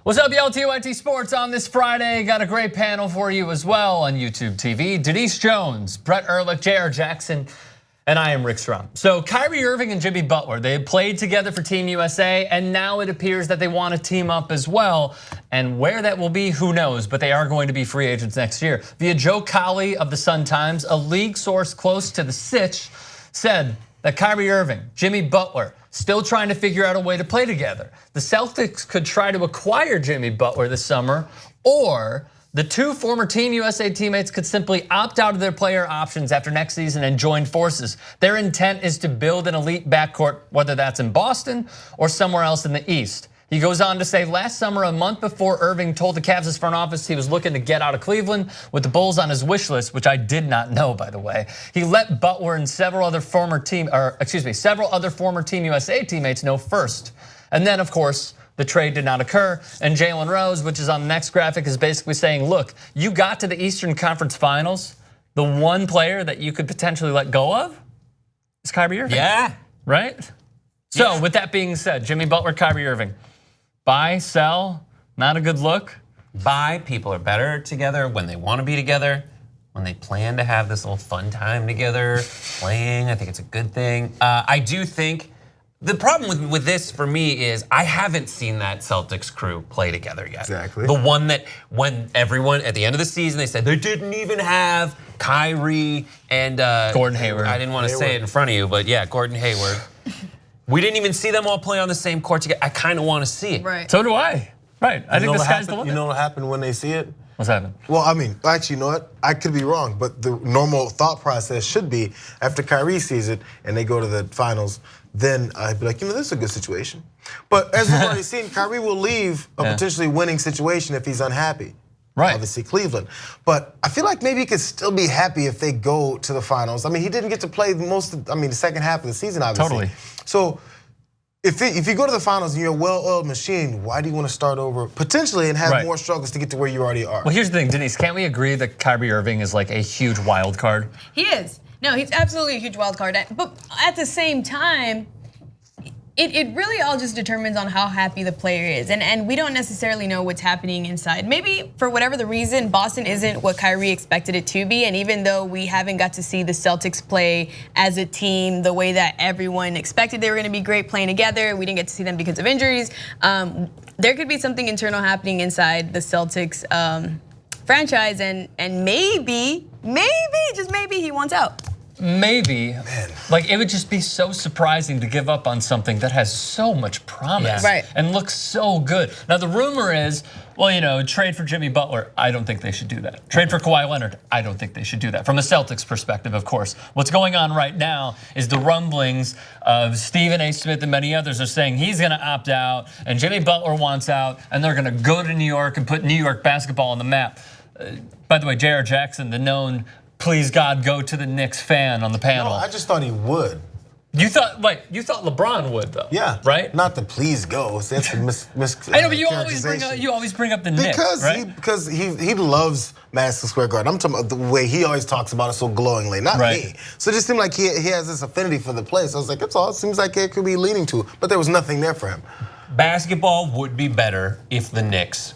What's up, y'all? TYT Sports on this Friday. Got a great panel for you as well on YouTube TV. Denise Jones, Brett Erlich, Jayar Jackson, and I am Rick Strom. So Kyrie Irving and Jimmy Butler, they played together for Team USA, and now it appears that they want to team up as well. And where that will be, who knows, but they are going to be free agents next year. Via Joe Cowley of the Sun-Times, a league source close to the sitch said that Kyrie Irving, Jimmy Butler, still trying to figure out a way to play together. The Celtics could try to acquire Jimmy Butler this summer, or the two former Team USA teammates could simply opt out of their player options after next season and join forces. Their intent is to build an elite backcourt, whether that's in Boston or somewhere else in the East. He goes on to say, last summer, a month before Irving told the Cavs' front office he was looking to get out of Cleveland with the Bulls on his wish list, which I did not know, by the way. He let Butler and several other former Team USA teammates know first. And then, of course, the trade did not occur. And Jalen Rose, which is on the next graphic, is basically saying, look, you got to the Eastern Conference Finals. The one player that you could potentially let go of is Kyrie Irving. Yeah. Right? So with that being said, Jimmy Butler, Kyrie Irving. Buy, sell, not a good look. Buy, people are better together when they want to be together, when they plan to have this little fun time together, playing. I think it's a good thing. I do think the problem with this for me is I haven't seen that Celtics crew play together yet. Exactly. The one that when everyone at the end of the season they said they didn't even have Kyrie and Gordon Hayward. I didn't want to say it in front of you, but yeah, Gordon Hayward. We didn't even see them all play on the same court together. I kind of want to see it. Right. So do I. Right. I think the sky's the limit. You know what happened when they see it? What's happened? Well, I mean, actually, you know what? I could be wrong, but the normal thought process should be after Kyrie sees it and they go to the finals, then I'd be like, this is a good situation. But as we've already seen, Kyrie will leave a potentially winning situation if he's unhappy. Right. Obviously Cleveland. But I feel like maybe he could still be happy if they go to the finals. I mean, he didn't get to play the second half of the season, obviously. Totally. So if you go to the finals and you're a well-oiled machine, why do you want to start over potentially and have more struggles to get to where you already are? Well, here's the thing, Denise, can't we agree that Kyrie Irving is like a huge wild card? He is. No, he's absolutely a huge wild card. But at the same time, it really all just determines on how happy the player is. And we don't necessarily know what's happening inside. Maybe for whatever the reason, Boston isn't what Kyrie expected it to be. And even though we haven't got to see the Celtics play as a team the way that everyone expected they were gonna be great playing together, we didn't get to see them because of injuries. There could be something internal happening inside the Celtics franchise and maybe, just maybe he wants out. Maybe, like it would just be so surprising to give up on something that has so much promise and looks so good. Now the rumor is, well, trade for Jimmy Butler. I don't think they should do that. Trade for Kawhi Leonard. I don't think they should do that. From a Celtics perspective, of course. What's going on right now is the rumblings of Stephen A. Smith and many others are saying he's gonna opt out and Jimmy Butler wants out and they're gonna go to New York and put New York basketball on the map. By the way, Jayar Jackson, the known please God go to the Knicks fan on the panel. No, I just thought he would. You thought LeBron would though. Yeah. Right? Not the please go. That's the I know, but you always bring up the Knicks, right? Because he loves Madison Square Garden. I'm talking about the way he always talks about it so glowingly, not me. So it just seemed like he has this affinity for the place. I was like, that's all. It seems like it could be leaning to, but there was nothing there for him. Basketball would be better if the Knicks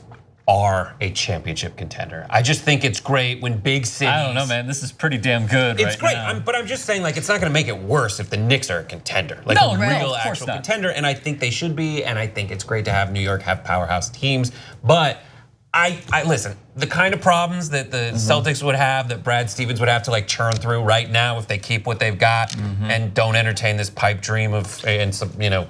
are a championship contender. I just think it's great when big cities. I don't know, man. This is pretty damn good. It's great, now. But I'm just saying, like, it's not going to make it worse if the Knicks are a contender, like a real actual contender. And I think they should be. And I think it's great to have New York have powerhouse teams. But I listen. The kind of problems that the Celtics would have, that Brad Stevens would have to like churn through right now if they keep what they've got and don't entertain this pipe dream of, and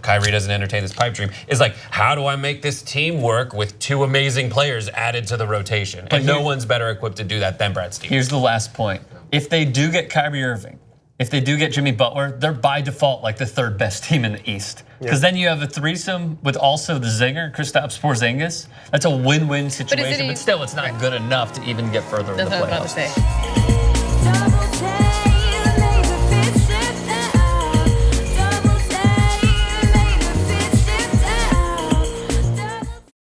Kyrie doesn't entertain this pipe dream, is like, how do I make this team work with two amazing players added to the rotation? And no one's better equipped to do that than Brad Stevens. Here's the last point. If they do get Kyrie Irving, if they do get Jimmy Butler, they're by default like the third best team in the East. Because then you have a threesome with also the zinger, Kristaps Porzingis. That's a win-win situation, but still it's not good enough to even get further in the playoffs. That's what I was about to say.